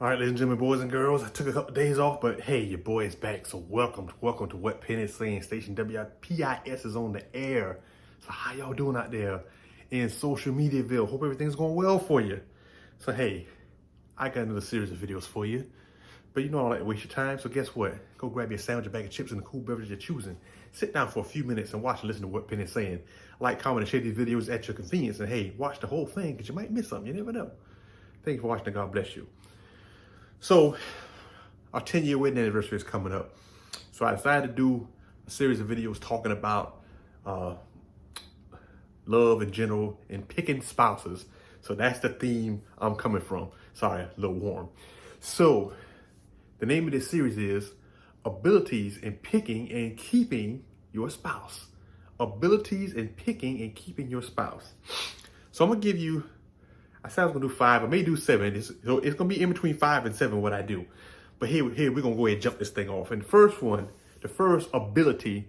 All right, ladies and gentlemen, boys and girls, I took a couple days off, but hey, your boy is back. So welcome to What Penn is Saying. Station WPIS is on the air. So how y'all doing out there in social mediaville? Hope everything's going well for you. So hey, I got another series of videos for you. But you know I don't like to waste your time, so guess what? Go grab your sandwich, a bag of chips, and a cool beverage you're choosing. Sit down for a few minutes and watch and listen to What Penn is Saying. Like, comment, and share these videos at your convenience. And hey, watch the whole thing, because you might miss something. You never know. Thank you for watching, and God bless you. So, our 10-year wedding anniversary is coming up. So I decided to do a series of videos talking about love in general and picking spouses. So that's the theme I'm coming from. Sorry, a little warm. So, the name of this series is Abilities in Picking and Keeping Your Spouse. Abilities in Picking and Keeping Your Spouse. So I'm going to give you, I said I was going to do 5, I may do 7. So it's going to be in between 5 and 7 what I do. But here we're going to go ahead and jump this thing off. And the first ability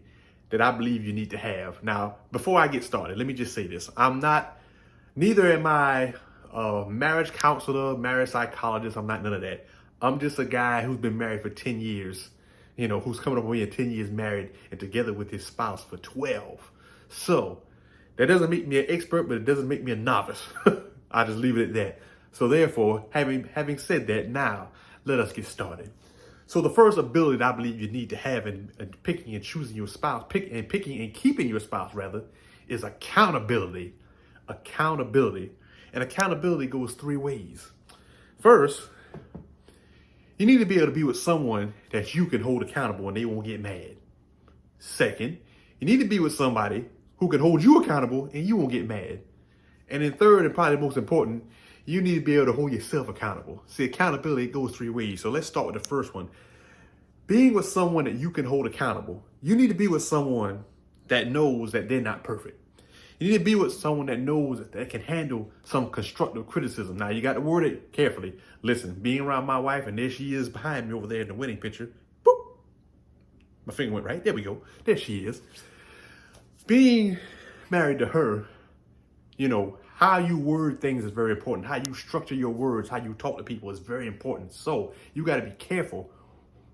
that I believe you need to have. Now, before I get started, let me just say this. Neither am I a marriage counselor, marriage psychologist. I'm not none of that. I'm just a guy who's been married for 10 years, who's coming up on me 10 years married and together with his spouse for 12. So that doesn't make me an expert, but it doesn't make me a novice. I just leave it at that. So therefore, having said that, now let us get started. So the first ability that I believe you need to have in picking and choosing your spouse, picking and keeping your spouse rather, is accountability. Accountability. And accountability goes 3 ways. First, you need to be able to be with someone that you can hold accountable and they won't get mad. Second, you need to be with somebody who can hold you accountable and you won't get mad. And then third, and probably most important, you need to be able to hold yourself accountable. See, accountability goes 3 ways. So let's start with the first one. Being with someone that you can hold accountable. You need to be with someone that knows that they're not perfect. You need to be with someone that knows that can handle some constructive criticism. Now, you got to word it carefully. Listen, being around my wife, and there she is behind me over there in the wedding picture. Boop. My finger went right. There we go. There she is. Being married to her, how you word things is very important. How you structure your words, how you talk to people is very important. So you got to be careful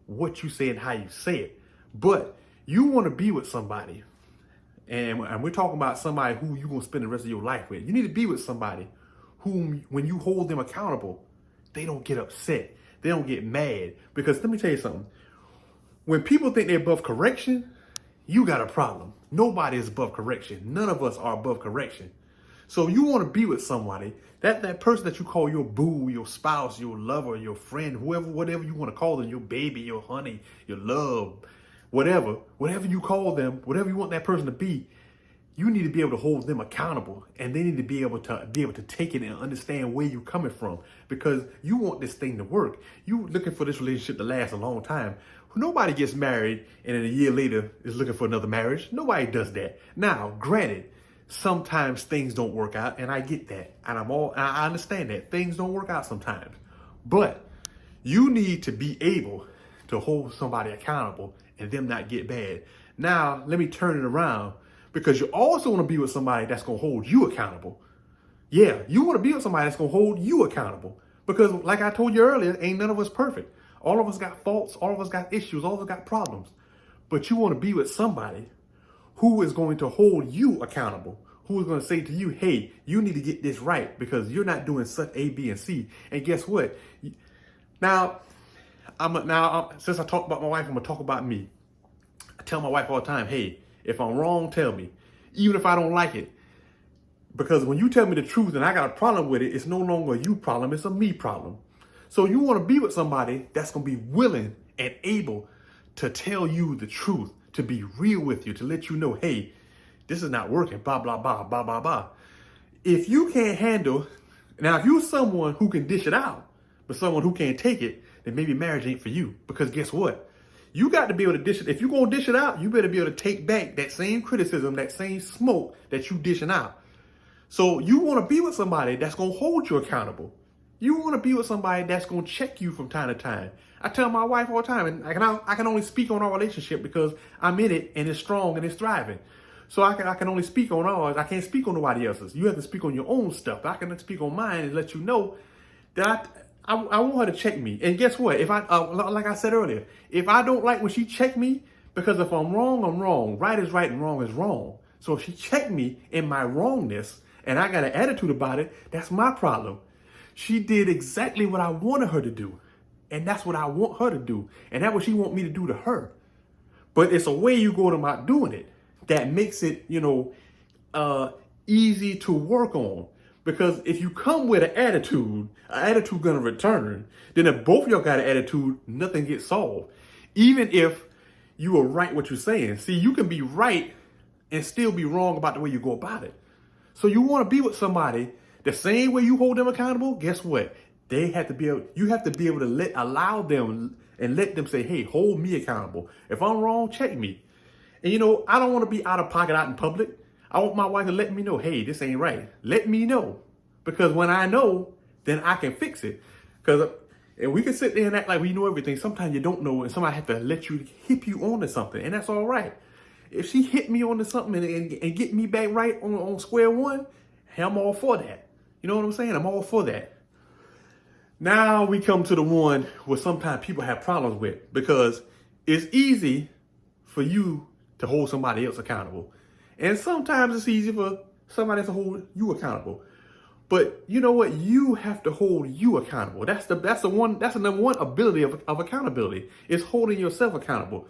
what you say and how you say it. But you want to be with somebody, and we're talking about somebody who you're going to spend the rest of your life with. You need to be with somebody whom, when you hold them accountable, they don't get upset. They don't get mad. Because let me tell you something. When people think they're above correction, you got a problem. Nobody is above correction. None of us are above correction. So you want to be with somebody, that person that you call your boo, your spouse, your lover, your friend, whatever you want to call them, your baby, your honey, your love, whatever you call them, whatever you want that person to be, you need to be able to hold them accountable, and they need to be able to take it and understand where you're coming from, because you want this thing to work. You looking for this relationship to last a long time. Nobody gets married and then a year later is looking for another marriage. Nobody does that. Now, granted, sometimes things don't work out, and I get that, and I understand that things don't work out sometimes. But you need to be able to hold somebody accountable and them not get bad. Now, let me turn it around, because you also want to be with somebody that's going to hold you accountable. Yeah, you want to be with somebody that's going to hold you accountable, because like I told you earlier, ain't none of us perfect. All of us got faults, all of us got issues, all of us got problems. But you want to be with somebody who is going to hold you accountable, who is going to say to you, hey, you need to get this right because you're not doing such A, B, and C. And guess what? Now, since I talked about my wife, I'm going to talk about me. I tell my wife all the time, hey, if I'm wrong, tell me. Even if I don't like it. Because when you tell me the truth and I got a problem with it, it's no longer a you problem, it's a me problem. So you want to be with somebody that's going to be willing and able to tell you the truth, to be real with you, to let you know, hey, this is not working, blah, blah, blah, blah, blah, blah. If you can't handle, now if you're someone who can dish it out, but someone who can't take it, then maybe marriage ain't for you. Because guess what? You got to be able to dish it. If you're going to dish it out, you better be able to take back that same criticism, that same smoke that you dishing out. So you want to be with somebody that's going to hold you accountable. You want to be with somebody that's going to check you from time to time. I tell my wife all the time, and I can only speak on our relationship because I'm in it and it's strong and it's thriving. So I can only speak on ours. I can't speak on nobody else's. You have to speak on your own stuff. I can speak on mine and let you know that I want her to check me. And guess what? If I, like I said earlier, if I don't like when she check me, because if I'm wrong, I'm wrong. Right is right and wrong is wrong. So if she checked me in my wrongness and I got an attitude about it, that's my problem. She did exactly what I wanted her to do. And that's what I want her to do. And that's what she want me to do to her. But it's a way you go about doing it that makes it, easy to work on. Because if you come with an attitude gonna return. Then if both of y'all got an attitude, nothing gets solved. Even if you are right what you're saying. See, you can be right and still be wrong about the way you go about it. So you want to be with somebody the same way you hold them accountable. Guess what? You have to be able to allow them and let them say, hey, hold me accountable. If I'm wrong, check me. And I don't want to be out of pocket out in public. I want my wife to let me know, hey, this ain't right. Let me know. Because when I know, then I can fix it. And we can sit there and act like we know everything. Sometimes you don't know, and somebody have to hit you onto something, and that's all right. If she hit me onto something and get me back right on square one, hey, I'm all for that. You know what I'm saying? I'm all for that. Now we come to the one where sometimes people have problems with, because it's easy for you to hold somebody else accountable. And sometimes it's easy for somebody else to hold you accountable. But you know what? You have to hold you accountable. That's the number one ability of accountability, is holding yourself accountable.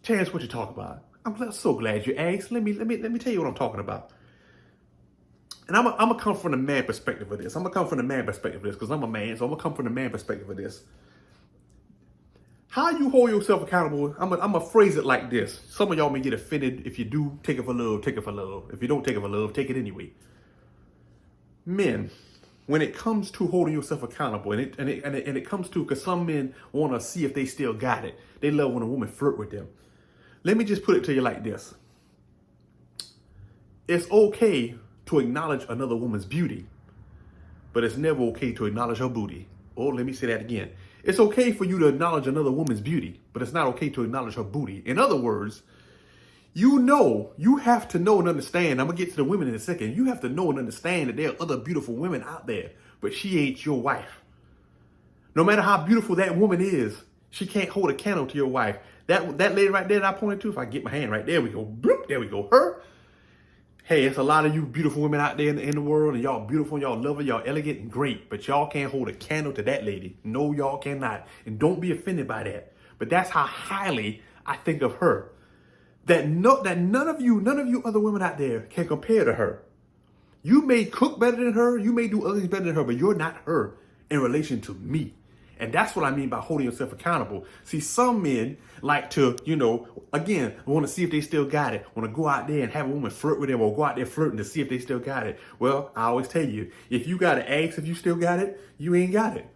Chance, what you talk about? I'm so glad you asked. Let me tell you what I'm talking about. And I'm gonna come from the man perspective of this. Because I'm a man, so I'm gonna come from the man perspective of this. How you hold yourself accountable, I'm gonna phrase it like this. Some of y'all may get offended. If you do, take it for love, take it for love. If you don't take it for love, take it anyway. Men, when it comes to holding yourself accountable, and it comes to, because some men want to see if they still got it. They love when a woman flirt with them. Let me just put it to you like this. It's okay to acknowledge another woman's beauty, but it's never okay to acknowledge her booty. Oh, let me say that again. It's okay for you to acknowledge another woman's beauty, but it's not okay to acknowledge her booty. In other words, you have to know and understand. I'm going to get to the women in a second. You have to know and understand that there are other beautiful women out there, but she ain't your wife. No matter how beautiful that woman is, she can't hold a candle to your wife. That lady right there that I pointed to, if I get my hand right there, we go, bloop, there we go, her. Hey, it's a lot of you beautiful women out there in the world, and y'all beautiful, y'all lovely, y'all elegant and great, but y'all can't hold a candle to that lady. No, y'all cannot. And don't be offended by that. But that's how highly I think of her. That none of you other women out there can compare to her. You may cook better than her, you may do other things better than her, but you're not her in relation to me. And that's what I mean by holding yourself accountable. See, some men like to, again, want to see if they still got it. Want to go out there and have a woman flirt with them, or go out there flirting to see if they still got it. Well, I always tell you, if you got to ask if you still got it, you ain't got it.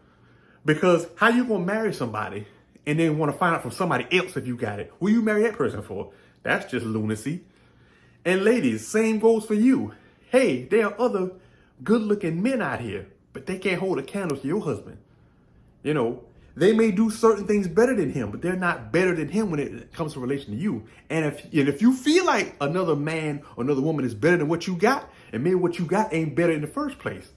Because how you going to marry somebody and then want to find out from somebody else if you got it? Who you marry that person for? That's just lunacy. And ladies, same goes for you. Hey, there are other good-looking men out here, but they can't hold a candle to your husband. They may do certain things better than him, but they're not better than him when it comes to relation to you. And if you feel like another man or another woman is better than what you got, and maybe what you got ain't better in the first place.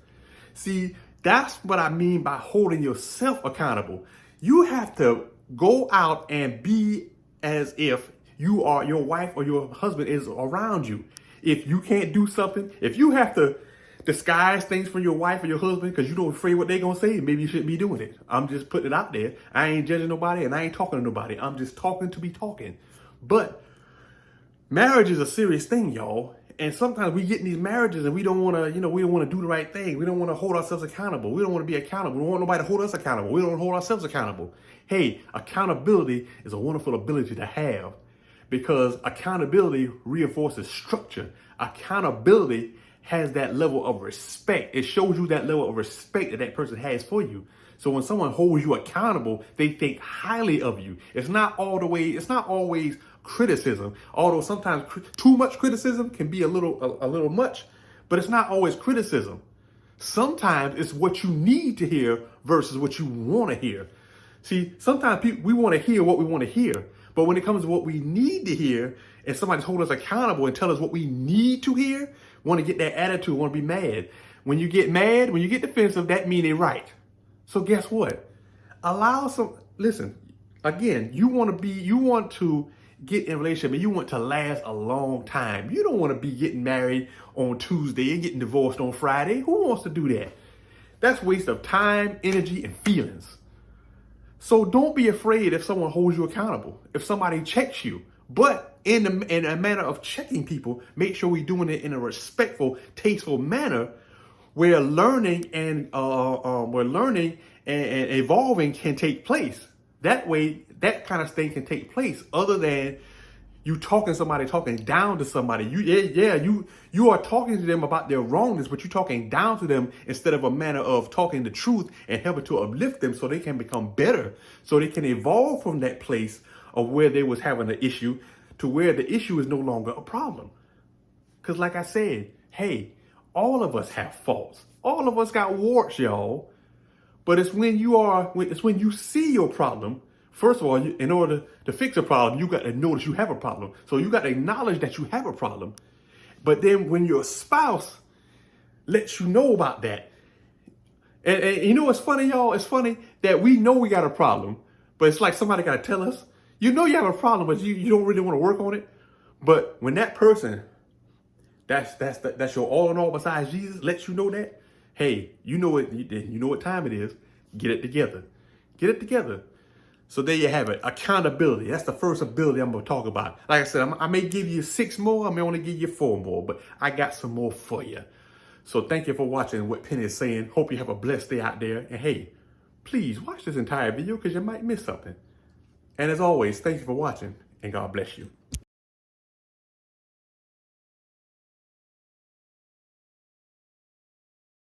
See, that's what I mean by holding yourself accountable. You have to go out and be as if your wife or your husband is around you. If you can't do something, if you have to disguise things from your wife or your husband because you're afraid what they're going to say, maybe you shouldn't be doing it. I'm just putting it out there. I ain't judging nobody, and I ain't talking to nobody. I'm just talking to be talking. But marriage is a serious thing, y'all. And sometimes we get in these marriages and we don't want to, we don't want to do the right thing. We don't want to hold ourselves accountable. We don't want to be accountable. We don't want nobody to hold us accountable. We don't want to hold ourselves accountable. Hey, accountability is a wonderful ability to have, because accountability reinforces structure. Accountability has that level of respect. It shows you that level of respect that person has for you. So when someone holds you accountable, they think highly of you. It's not always criticism, although sometimes too much criticism can be a little much, but it's not always criticism. Sometimes it's what you need to hear versus what you want to hear. See, sometimes we want to hear what we want to hear, but when it comes to what we need to hear, and somebody's holding us accountable and tell us what we need to hear, want to get that attitude, want to be mad. When you get mad, when you get defensive, that means they're right. So guess what? Listen, again, you want to get in a relationship and you want to last a long time. You don't want to be getting married on Tuesday and getting divorced on Friday. Who wants to do that? That's waste of time, energy, and feelings. So don't be afraid if someone holds you accountable, if somebody checks you. But in a manner of checking people, make sure we're doing it in a respectful, tasteful manner where learning and evolving can take place. That way, that kind of thing can take place. Other than you talking down to somebody. You are talking to them about their wrongness, but you're talking down to them instead of a manner of talking the truth and helping to uplift them so they can become better, so they can evolve from that place of where they was having an issue to where the issue is no longer a problem. Because like I said, hey, all of us have faults. All of us got warts, y'all. But it's when you see your problem. First of all, in order to fix a problem, you got to notice you have a problem. So you got to acknowledge that you have a problem. But then when your spouse lets you know about that, and you know what's funny, y'all? It's funny that we know we got a problem, but it's like somebody got to tell us. You know you have a problem, but you don't really want to work on it. But when that person, that's your all in all besides Jesus, lets you know that, hey, you know what time it is. Get it together. Get it together. So there you have it. Accountability. That's the first ability I'm going to talk about. Like I said, I may give you 6 more. I may only give you 4 more, but I got some more for you. So thank you for watching what Penny is saying. Hope you have a blessed day out there. And hey, please watch this entire video because you might miss something. And as always, thank you for watching and God bless you.